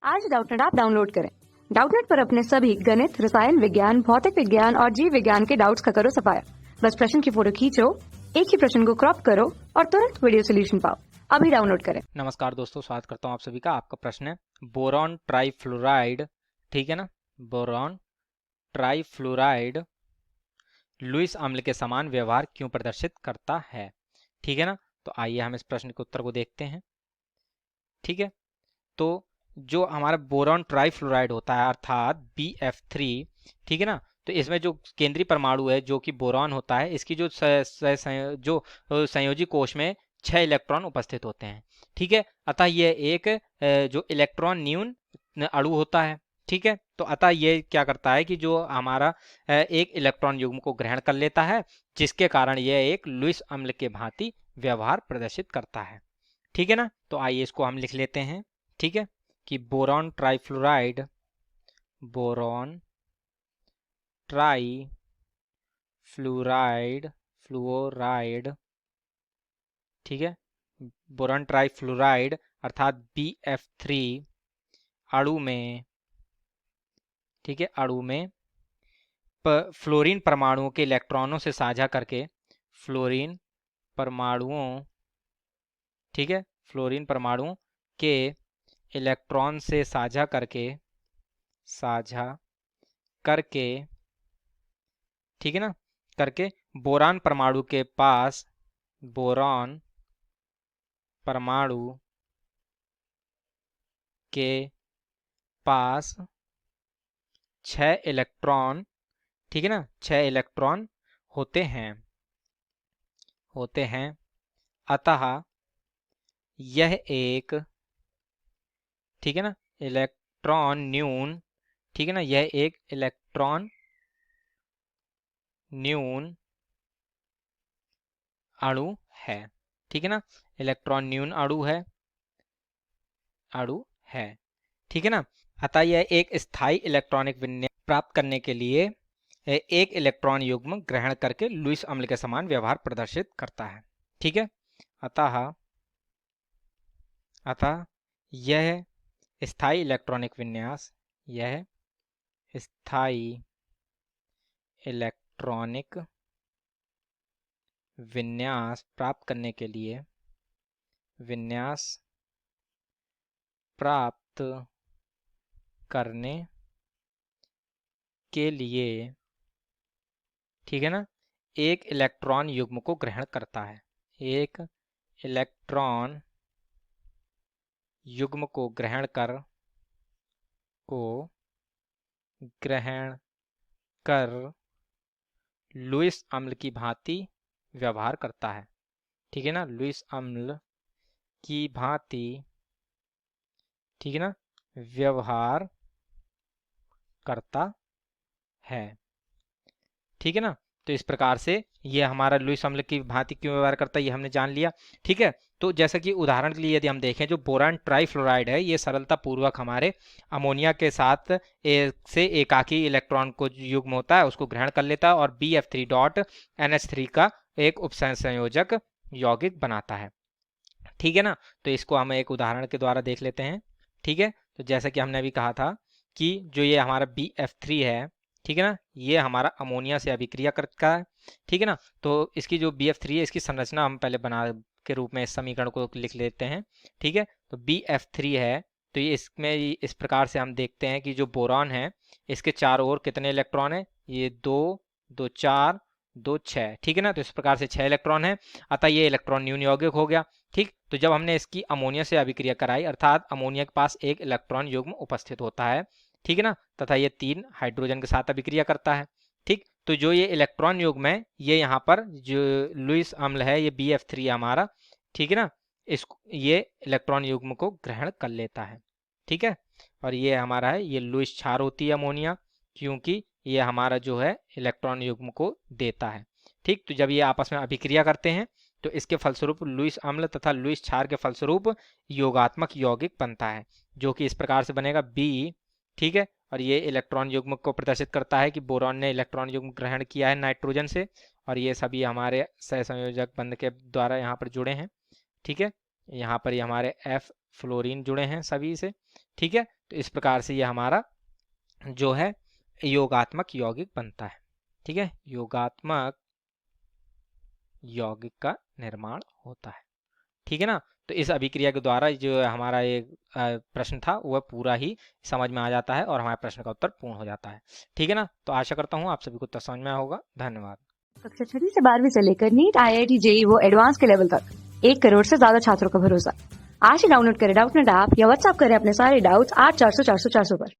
आज Doubtnut app download करें। Doubtnut पर अपने सभी गणित, रसायन विज्ञान, भौतिक विज्ञान और जीव विज्ञान के डाउट्स का करो सफाया। बस प्रश्न की फोटो खींचो, एक ही प्रश्न को क्रॉप करो और तुरंत वीडियो सोल्यूशन पाओ। अभी डाउनलोड करें। नमस्कार दोस्तों, स्वागत करता हूं आप सभी का। आपका प्रश्न है बोरॉन ट्राइफ्लोराइड, ठीक है ना। बोरॉन ट्राइफ्लोराइड लुईस अम्ल के समान व्यवहार क्यों प्रदर्शित करता है, ठीक है ना। तो आइए हम इस प्रश्न के उत्तर को देखते हैं। ठीक है, तो जो हमारा बोरॉन ट्राइफ्लोराइड होता है अर्थात BF3, ठीक है ना, तो इसमें जो केंद्रीय परमाणु है जो कि बोरॉन होता है, इसकी जो संयोजी कोश में 6 इलेक्ट्रॉन उपस्थित होते हैं। ठीक है, अतः यह एक जो इलेक्ट्रॉन न्यून अणु होता है। ठीक है, तो अतः ये क्या करता है कि जो हमारा एक इलेक्ट्रॉन युग्म को ग्रहण कर लेता है, जिसके कारण यह एक लुईस अम्ल के भांति व्यवहार प्रदर्शित करता है। ठीक है ना, तो आइए इसको हम लिख लेते हैं। ठीक है, कि बोरॉन ट्राइफ्लोराइड, बोरॉन फ्लोराइड, ठीक है, बोरॉन ट्राइफ्लोराइड अर्थात BF3 अणु में, ठीक है, अणु में फ्लोरीन परमाणुओं के इलेक्ट्रॉनों से साझा करके, फ्लोरीन परमाणुओं, ठीक है, फ्लोरीन परमाणुओं के इलेक्ट्रॉन से साझा करके, ठीक है ना, करके बोरान परमाणु के पास, बोरॉन परमाणु के पास 6 इलेक्ट्रॉन, ठीक है ना, 6 इलेक्ट्रॉन होते हैं। अतः यह एक, ठीक है ना, इलेक्ट्रॉन न्यून, ठीक है ना, यह एक इलेक्ट्रॉन न्यून अणु है। ठीक है ना, इलेक्ट्रॉन न्यून अणु है, ठीक है ना। अतः यह एक स्थायी इलेक्ट्रॉनिक विन्यास प्राप्त करने के लिए एक इलेक्ट्रॉन युग्म ग्रहण करके लुईस अम्ल के समान व्यवहार प्रदर्शित करता है। ठीक है, अतः यह स्थायी इलेक्ट्रॉनिक विन्यास, यह स्थायी इलेक्ट्रॉनिक विन्यास प्राप्त करने के लिए, ठीक है ना, एक इलेक्ट्रॉन युग्म को ग्रहण करता है। एक इलेक्ट्रॉन युग्म को ग्रहण कर लुईस अम्ल की भांति व्यवहार करता है। ठीक है ना, लुईस अम्ल की भांति, ठीक है ना, व्यवहार करता है। ठीक है ना, तो इस प्रकार से ये हमारा लुईस अम्ल की भांति क्यों व्यवहार करता है ये हमने जान लिया। ठीक है, तो जैसा कि उदाहरण के लिए यदि हम देखें, जो बोरान ट्राइफ्लोराइड है ये सरलता पूर्वक हमारे अमोनिया के साथ से एकाकी इलेक्ट्रॉन को युग्म होता है उसको ग्रहण कर लेता है और BF3.NH3 का एक उपसंयोजक यौगिक बनाता है। ठीक है ना, तो इसको हम एक उदाहरण के द्वारा देख लेते हैं। ठीक है, तो जैसा कि हमने अभी कहा था कि जो ये हमारा BF3 है, ठीक है ना, ये हमारा अमोनिया से अभिक्रिया करता है। ठीक है ना, तो इसकी जो BF3 है इसकी संरचना हम पहले बना के रूप में इस समीकरण को लिख लेते हैं। ठीक है, तो BF3 है, तो ये इसमें इस प्रकार से हम देखते हैं कि जो बोरॉन है इसके चारों ओर कितने इलेक्ट्रॉन है, ये 2 2 4 2 6, ठीक है ना, तो इस प्रकार से 6 इलेक्ट्रॉन है। अतः ये इलेक्ट्रॉन न्यून यौगिक हो गया। ठीक, तो जब हमने इसकी अमोनिया से अभिक्रिया कराई अर्थात अमोनिया के पास एक इलेक्ट्रॉन युग्म उपस्थित होता है, ठीक है ना, तथा ये 3 हाइड्रोजन के साथ अभिक्रिया करता है। ठीक, तो जो ये इलेक्ट्रॉन युग्म है ये यहाँ पर जो लुईस अम्ल है ये BF3 हमारा, ठीक है ना, इस ये इलेक्ट्रॉन युग्म को ग्रहण कर लेता है। ठीक है, और ये हमारा है, ये लुईस क्षार होती है अमोनिया, क्योंकि ये हमारा जो है इलेक्ट्रॉन युग्म को देता है। ठीक, तो जब ये आपस में अभिक्रिया करते हैं तो इसके फलस्वरूप लुईस अम्ल तथा लुईस क्षार के फलस्वरूप योगात्मक यौगिक बनता है, जो कि इस प्रकार से बनेगा B। ठीक है, और ये इलेक्ट्रॉन युग्म को प्रदर्शित करता है कि बोरॉन ने इलेक्ट्रॉन युग्म ग्रहण किया है नाइट्रोजन से, और ये सभी हमारे सहसंयोजक बंध के द्वारा यहाँ पर जुड़े हैं। ठीक है, यहाँ पर ये हमारे F फ्लोरीन जुड़े हैं सभी से। ठीक है, तो इस प्रकार से ये हमारा जो है योगात्मक यौगिक बनता है। ठीक है, योगात्मक यौगिक का निर्माण होता है। ठीक है ना, तो इस अभिक्रिया के द्वारा जो हमारा ये प्रश्न था वह पूरा ही समझ में आ जाता है और हमारे प्रश्न का उत्तर पूर्ण हो जाता है। ठीक है ना, तो आशा करता हूँ आप सभी को उत्तर समझ में आया होगा। धन्यवाद। कक्षा 6 से 12वीं से लेकर नीट, IIT, JEE वो एडवांस के लेवल तक 1 करोड़ से ज्यादा छात्रों का भरोसा। आज ही डाउनलोड करें डाउटनेट ऐप या व्हाट्सएप करें अपने सारे डाउट्स 8400 400 400 पर।